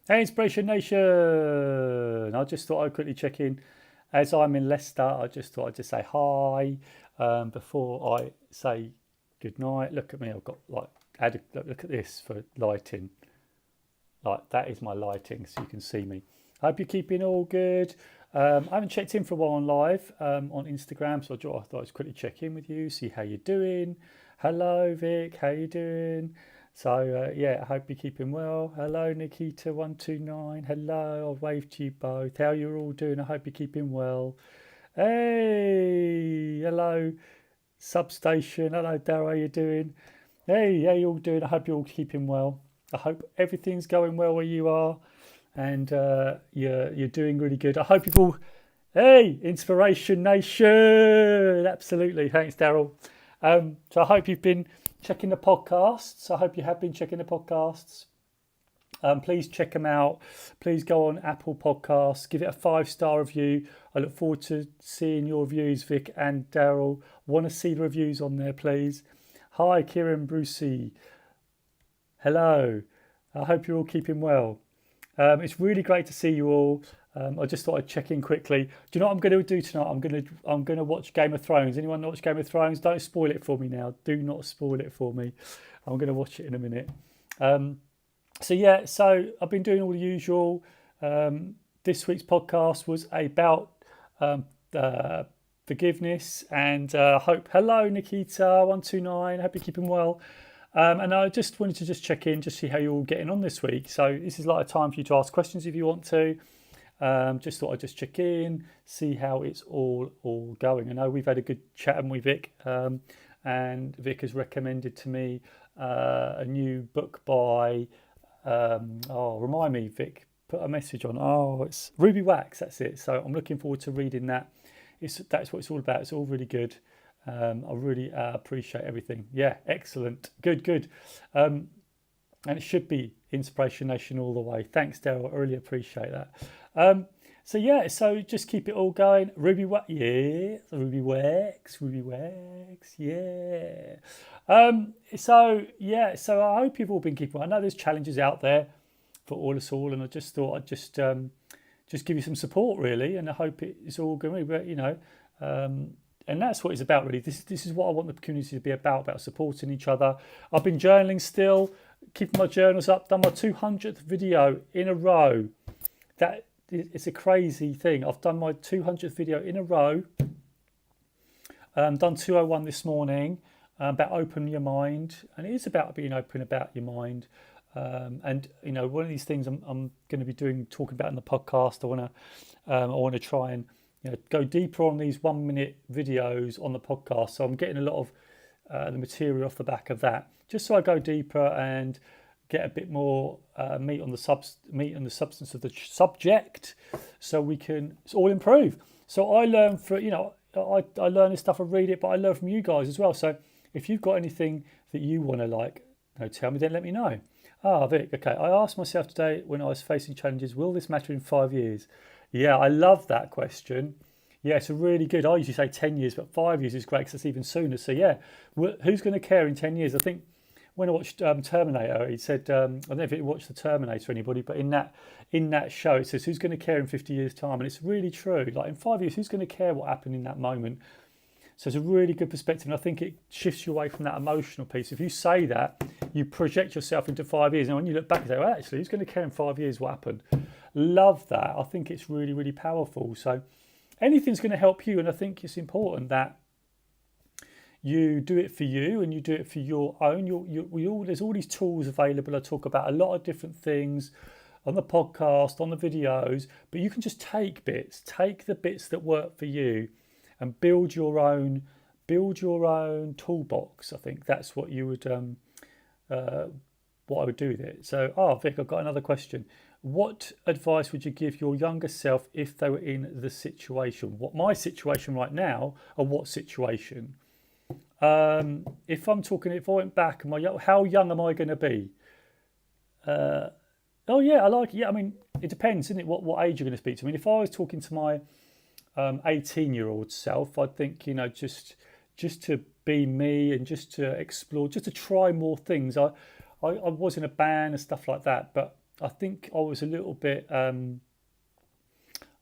Hey, Inspiration Nation! I just thought I'd quickly check in. As I'm in Leicester, I just thought I'd just say hi before I say good night. Look at me, I've got like added. Look at this for lighting. Like that is my lighting, so you can see me. I hope you're keeping all good. I haven't checked in for a while on live on Instagram, so I thought I'd quickly check in with you, see how you're doing. Hello, Vic. How you doing? So yeah, I hope you're keeping well. Hello, Nikita129. Hello, I'll wave to you both. How you're all doing? I hope you're keeping well. Hey, hello, Substation. Hello, Daryl. How you doing? Hey, how you all doing? I hope you're all keeping well. I hope everything's going well where you are, and you're doing really good. I hope you've all. Hey, Inspiration Nation! Absolutely, thanks, Daryl. So I hope you've been checking the podcasts. I hope you have been checking the podcasts. Please check them out. Please go on Apple Podcasts. Give it a 5-star review. I look forward to seeing your reviews, Vic and Daryl. Want to see the reviews on there, please. Hi, Kieran Brucey. Hello. I hope you're all keeping well. It's really great to see you all. I just thought I'd check in quickly. Do you know what I'm going to do tonight? I'm going to watch Game of Thrones. Anyone watch Game of Thrones? Don't spoil it for me now. Do not spoil it for me. I'm going to watch it in a minute. So yeah, so I've been doing all the usual. This week's podcast was about forgiveness and hope. Hello, Nikita129. Hope you're keeping well. And I just wanted to just check in, just see how you're all getting on this week. So this is like a time for you to ask questions if you want to. Just thought I'd just check in, see how it's all going. I know we've had a good chat, haven't we, Vic? And Vic has recommended to me a new book by, remind me, Vic, put a message on. Oh, it's Ruby Wax, that's it. So I'm looking forward to reading that. That's what it's all about. It's all really good. I really appreciate everything. Yeah, excellent. Good. And it should be Inspiration Nation all the way. Thanks, Daryl. I really appreciate that. So yeah, so just keep it all going. Ruby Wax, yeah. Ruby Wax, yeah. So I hope you've all been keeping. I know there's challenges out there for all us all, and I just thought I'd just give you some support really, and I hope it's all going. But and that's what it's about really. This is what I want the community to be about supporting each other. I've been journaling still, keeping my journals up, done my 200th video in a row. That it's a crazy thing. I've done my 200th video in a row. Done 201 this morning about open your mind, and it is about being open about your mind. And one of these things I'm going to be talking about in the podcast. I want to try and go deeper on these 1-minute videos on the podcast. So I'm getting a lot of the material off the back of that, just so I go deeper and get a bit more meat on the substance of the subject, so we can all improve. So I learn I learn this stuff, I read it, but I learn from you guys as well. So if you've got anything that you want to tell me, then let me know. Vic, okay. I asked myself today when I was facing challenges, will this matter in 5 years? Yeah, I love that question. Yeah, it's a really good. I usually say 10 years, but 5 years is great because it's even sooner. So yeah, who's going to care in 10 years? I think when I watched Terminator, he said, I don't know if you watched the Terminator, anybody, but in that show, it says, who's going to care in 50 years' time? And it's really true. Like in 5 years, who's going to care what happened in that moment? So it's a really good perspective, and I think it shifts you away from that emotional piece. If you say that, you project yourself into 5 years, and when you look back and say, well, actually, who's going to care in 5 years what happened? Love that. I think it's really, really powerful. So anything's going to help you, and I think it's important that you do it for you and you do it for your own. There's all these tools available. I talk about a lot of different things on the podcast, on the videos, but you can just take the bits that work for you, and build your own toolbox. I think that's what you would what I would do with it. So, Vic, I've got another question. What advice would you give your younger self if they were in the situation? What my situation right now, or what situation? If I went back, how young am I going to be? I mean, it depends, isn't it? What age you're going to speak to. I mean, if I was talking to my 18-year-old self, I'd think, just to be me and just to explore, just to try more things. I was in a band and stuff like that, but I think I was a little bit. I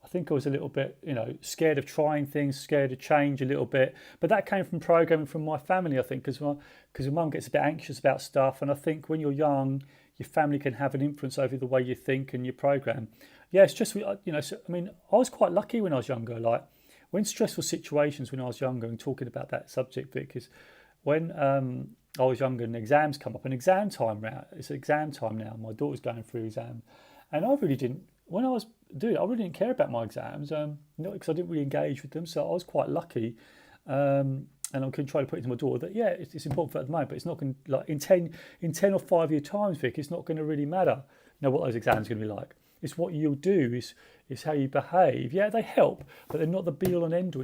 think I was a little bit, scared of trying things, scared of change a little bit. But that came from programming from my family, I think, because your mum gets a bit anxious about stuff, and I think when you're young, your family can have an influence over the way you think and your program. Yeah, it's just So, I mean, I was quite lucky when I was younger. Like when stressful situations when I was younger, and talking about that subject, because when I was younger and exams come up, and exam time now, it's exam time now. My daughter's going through exam, and I really didn't. When I was doing it, I really didn't care about my exams, not because I didn't really engage with them. So I was quite lucky, and I can try to put it to my daughter that it's important for her at the moment, but it's not going to, like in 10 or 5 year times, Vic. It's not going to really matter. What those exams are going to be like. It's what you'll do. Is how you behave. Yeah, they help, but they're not the be all and end all.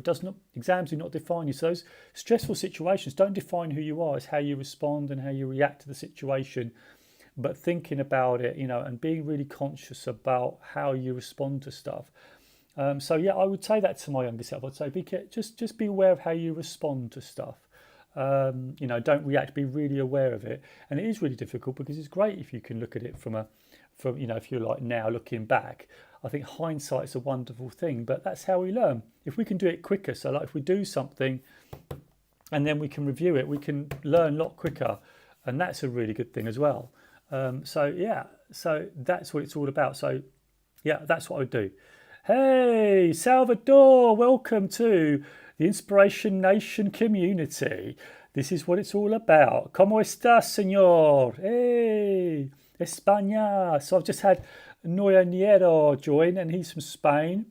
Exams do not define you. So those stressful situations don't define who you are. It's how you respond and how you react to the situation. But thinking about it, and being really conscious about how you respond to stuff. So yeah, I would say that to my younger self. I'd say just be aware of how you respond to stuff. Don't react. Be really aware of it. And it is really difficult because it's great if you can look at it from if you're like now looking back. I think hindsight's a wonderful thing, but that's how we learn. If we can do it quicker, so like if we do something and then we can review it, we can learn a lot quicker, and that's a really good thing as well. So that's what it's all about. So yeah, that's what I would do. Hey, Salvador, welcome to the Inspiration Nation community. This is what it's all about. ¿Cómo estás, señor? Hey, España. So I've just had Noya-Inspiration join, and he's from Spain.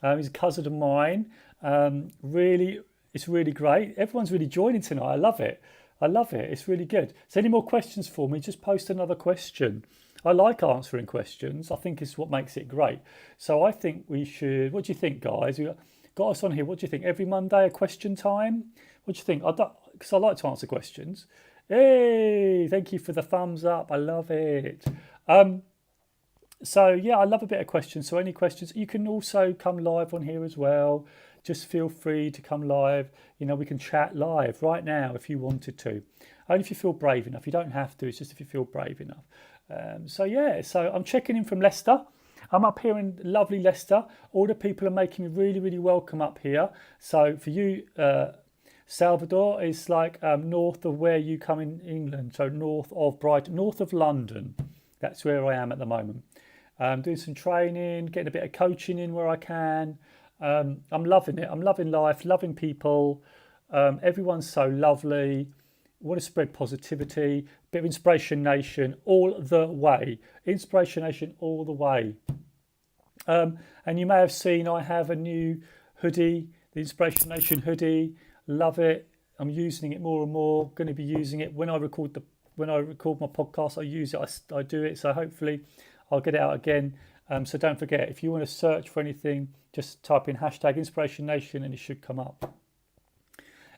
He's a cousin of mine. It's really great. Everyone's really joining tonight. I love it. It's really good. So any more questions for me? Just post another question. I like answering questions. I think it's what makes it great. So I think we should. What do you think, guys? We got us on here. What do you think? Every Monday a question time? What do you think? Because I like to answer questions. Hey, thank you for the thumbs up. I love it. So yeah, I love a bit of questions. So any questions, you can also come live on here as well. Just feel free to come live. We can chat live right now if you wanted to. Only if you feel brave enough. You don't have to. It's just if you feel brave enough. So I'm checking in from Leicester. I'm up here in lovely Leicester. All the people are making me really, really welcome up here. So for you, Salvador is like north of where you come in England. So north of Brighton, north of London. That's where I am at the moment. Doing some training, getting a bit of coaching in where I can. I'm loving it. I'm loving life, loving people. Everyone's so lovely. Want to spread positivity. Bit of Inspiration Nation all the way. Inspiration Nation all the way. And you may have seen I have a new hoodie, the Inspiration Nation hoodie. Love it. I'm using it more and more. Going to be using it when I record my podcast. I use it. I do it. So hopefully I'll get it out again. So don't forget, if you want to search for anything, just type in hashtag Inspiration Nation and it should come up.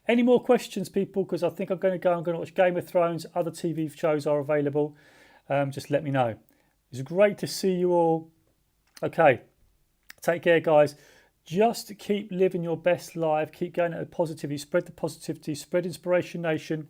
Any more questions, people? Because I think I'm going to watch Game of Thrones. Other TV shows are available. Just let me know. It's great to see you all. Okay, take care, guys. Just keep living your best life. Keep going at the positivity. Spread the positivity. Spread Inspiration Nation.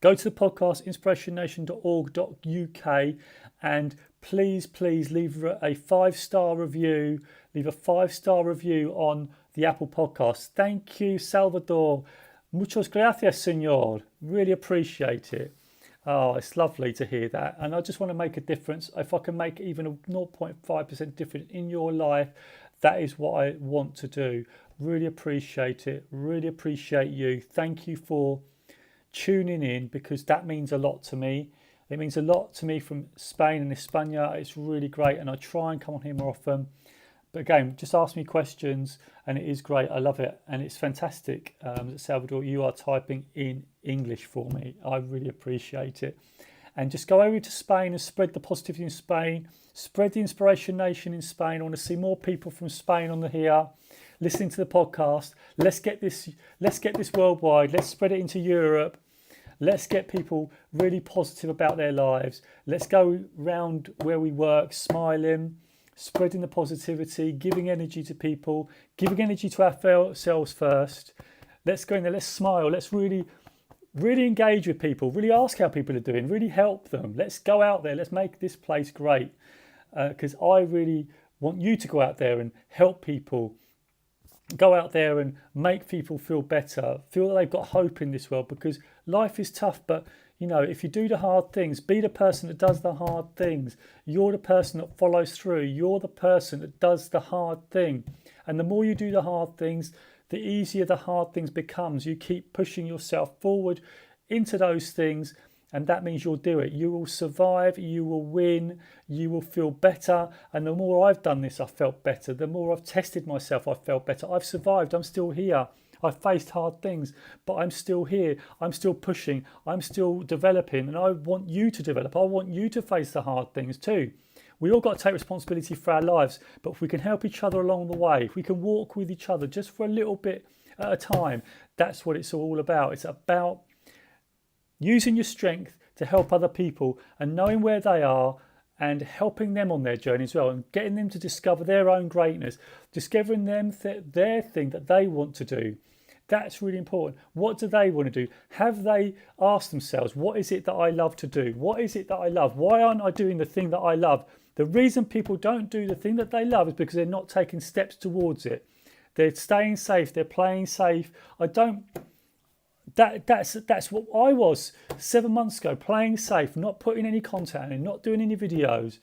Go to the podcast, inspirationnation.org.uk, and please leave a 5-star review. Leave a 5-star review on the Apple Podcast. Thank you, Salvador. Muchas gracias, señor. Really appreciate it. Oh, it's lovely to hear that. And I just want to make a difference. If I can make even a 0.5% difference in your life, that is what I want to do. Really appreciate it. Really appreciate you. Thank you for tuning in, because that means a lot to me. It means a lot to me from Spain and España. It's really great, and I try and come on here more often. But again, just ask me questions, and it is great. I love it, and it's fantastic. Salvador, you are typing in English for me. I really appreciate it. And just go over to Spain and spread the positivity in Spain. Spread the Inspiration Nation in Spain. I want to see more people from Spain on here, listening to the podcast. Let's get this worldwide. Let's spread it into Europe. Let's get people really positive about their lives. Let's go round where we work, smiling, spreading the positivity, giving energy to people, giving energy to ourselves first. Let's go in there, let's smile. Let's really Really engage with people, really ask how people are doing, really help them. Let's go out there, let's make this place great. Because I really want you to go out there and help people, go out there and make people feel better, feel that they've got hope in this world, because life is tough. But if you do the hard things, be the person that does the hard things. You're the person that follows through. You're the person that does the hard thing. And the more you do the hard things, the easier the hard things becomes. You keep pushing yourself forward into those things, and that means you'll do it. You will survive, you will win, you will feel better. And the more I've done this, I've felt better. The more I've tested myself, I've felt better. I've survived, I'm still here. I've faced hard things, but I'm still here. I'm still pushing, I'm still developing, and I want you to develop. I want you to face the hard things too. We all got to take responsibility for our lives, but if we can help each other along the way, if we can walk with each other just for a little bit at a time, that's what it's all about. It's about using your strength to help other people and knowing where they are and helping them on their journey as well, and getting them to discover their own greatness, discovering them their thing that they want to do. That's really important. What do they want to do? Have they asked themselves, what is it that I love to do? What is it that I love? Why aren't I doing the thing that I love? The reason people don't do the thing that they love is because they're not taking steps towards it. They're staying safe. They're playing safe. That's what I was 7 months ago, playing safe, not putting any content in, not doing any videos,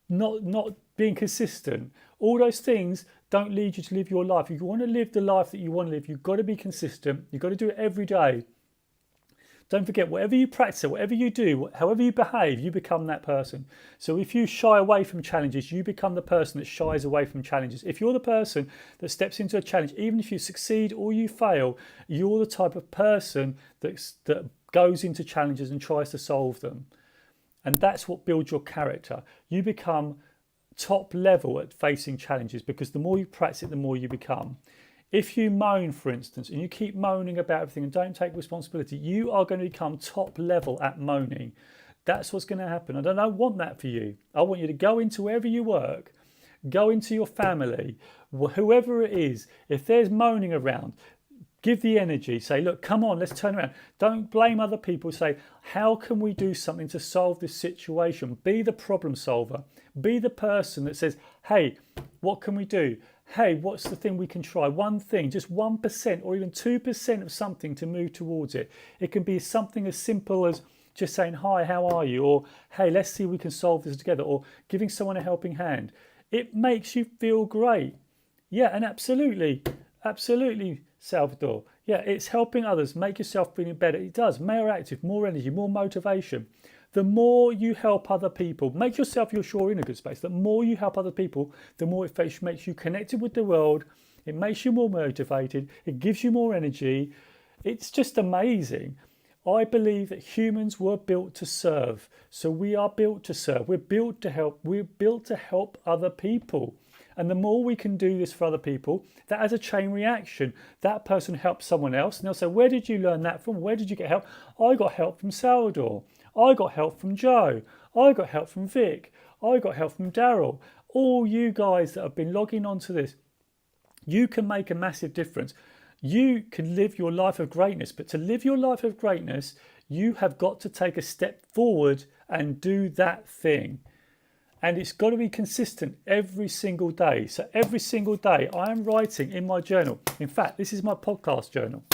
not being consistent. All those things don't lead you to live your life. If you want to live the life that you want to live, you've got to be consistent. You've got to do it every day. Don't forget, whatever you practice, whatever you do, however you behave, you become that person. So if you shy away from challenges, you become the person that shies away from challenges. If you're the person that steps into a challenge, even if you succeed or you fail, you're the type of person that goes into challenges and tries to solve them. And that's what builds your character. You become top level at facing challenges, because the more you practice it, the more you become. If you moan, for instance, and you keep moaning about everything and don't take responsibility, you are going to become top level at moaning. That's what's going to happen. And I don't want that for you. I want you to go into wherever you work, go into your family, whoever it is. If there's moaning around, give the energy. Say, look, come on, let's turn around. Don't blame other people. Say, how can we do something to solve this situation? Be the problem solver. Be the person that says, hey, what can we do? Hey, what's the thing we can try? One thing, just 1% or even 2% of something to move towards it. It can be something as simple as just saying, hi, how are you? Or, hey, let's see if we can solve this together. Or giving someone a helping hand. It makes you feel great. Yeah, and absolutely, Salvador. Yeah, it's helping others, make yourself feeling better. It does. More active, more energy, more motivation. The more you help other people, make yourself sure in a good space. The more you help other people, the more it makes you connected with the world. It makes you more motivated. It gives you more energy. It's just amazing. I believe that humans were built to serve. So we are built to serve. We're built to help. We're built to help other people. And the more we can do this for other people, that has a chain reaction. That person helps someone else. And they'll say, where did you learn that from? Where did you get help? I got help from Salvador. I got help from Joe. I got help from Vic. I got help from Daryl. All you guys that have been logging onto this, you can make a massive difference. You can live your life of greatness, but to live your life of greatness, you have got to take a step forward and do that thing. And it's got to be consistent every single day. So every single day I am writing in my journal. In fact, this is my podcast journal.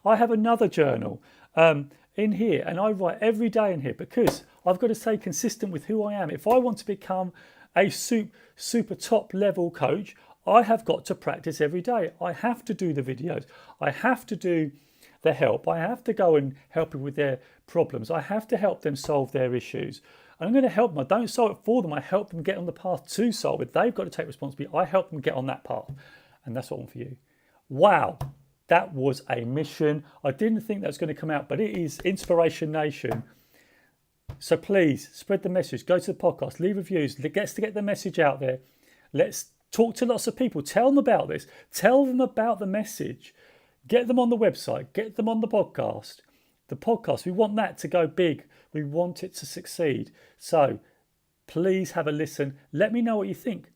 I have another journal in here, and I write every day in here because I've got to stay consistent with who I am. If I want to become a super top level coach, I have got to practice every day. I have to do the videos. I have to do the help. I have to go and help them with their problems. I have to help them solve their issues. And I'm going to help them. I don't solve it for them. I help them get on the path to solve it. They've got to take responsibility. I help them get on that path. And that's what I want for you. Wow. That was a mission. I didn't think that was going to come out, but it is Inspiration Nation. So please spread the message. Go to the podcast, leave reviews. Let's get the message out there. Let's talk to lots of people. Tell them about this. Tell them about the message. Get them on the website. Get them on the podcast. The podcast, we want that to go big. We want it to succeed. So please have a listen. Let me know what you think.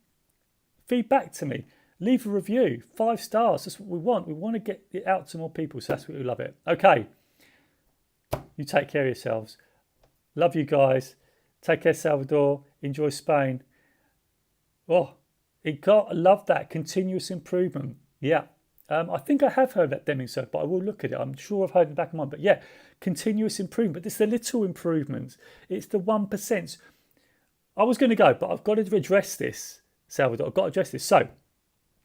Feedback to me. Leave a review. 5 stars. That's what we want. We want to get it out to more people. So that's what we love it. Okay. You take care of yourselves. Love you guys. Take care, Salvador. Enjoy Spain. Oh, I love that continuous improvement. Yeah. I think I have heard that Deming Circle, but I will look at it. I'm sure I've heard it in the back of my mind. But yeah, continuous improvement. It's the little improvements. It's the 1%. I was going to go, but I've got to address this, Salvador. I've got to address this. So,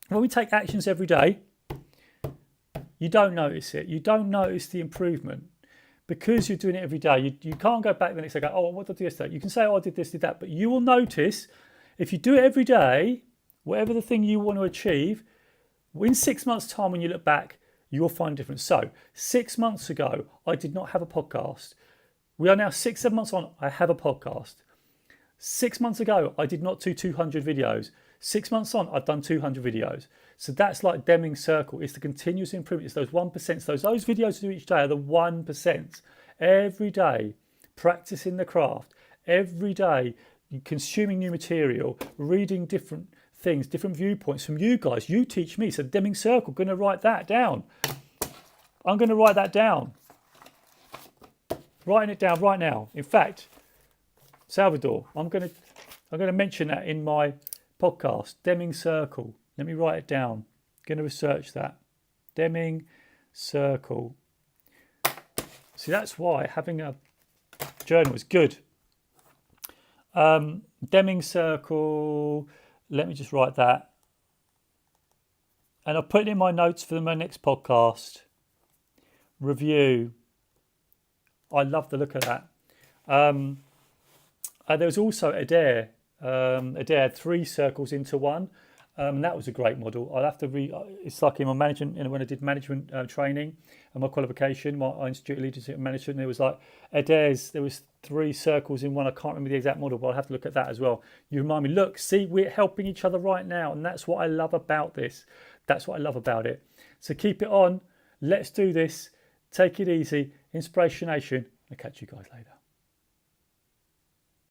when we take actions every day, you don't notice it. You don't notice the improvement. Because you're doing it every day, you can't go back the next day and go, oh, what did I do yesterday? You can say, oh, I did this, did that. But you will notice, if you do it every day, whatever the thing you want to achieve, in 6 months' time when you look back, you'll find a difference. So 6 months ago, I did not have a podcast. We are now 6-7 months on, I have a podcast. 6 months ago, I did not do 200 videos. 6 months on, I've done 200 videos. So that's like Deming Circle. It's the continuous improvement. It's those 1%. Those videos you do each day are the 1%. Every day, practicing the craft. Every day, consuming new material, reading different things, different viewpoints from you guys. You teach me. So Deming Circle, I'm going to write that down. I'm going to write that down. Writing it down right now. In fact, Salvador, I'm going to mention that in my podcast, Deming Circle. Let me write it down. I'm going to research that. Deming Circle. See, that's why having a journal is good. Deming Circle. Let me just write that. And I'll put it in my notes for my next podcast. Review. I love the look of that. There was also Adair. Adair had 3 circles into one. That was a great model. I'll have to it's like in my management, when I did management training and my qualification, my Institute of Leadership and Management, there was like Adair's, there was 3 circles in one. I can't remember the exact model, but I'll have to look at that as well. You remind me, look, see, we're helping each other right now. And that's what I love about this. That's what I love about it. So keep it on. Let's do this. Take it easy. Inspiration Nation. I'll catch you guys later.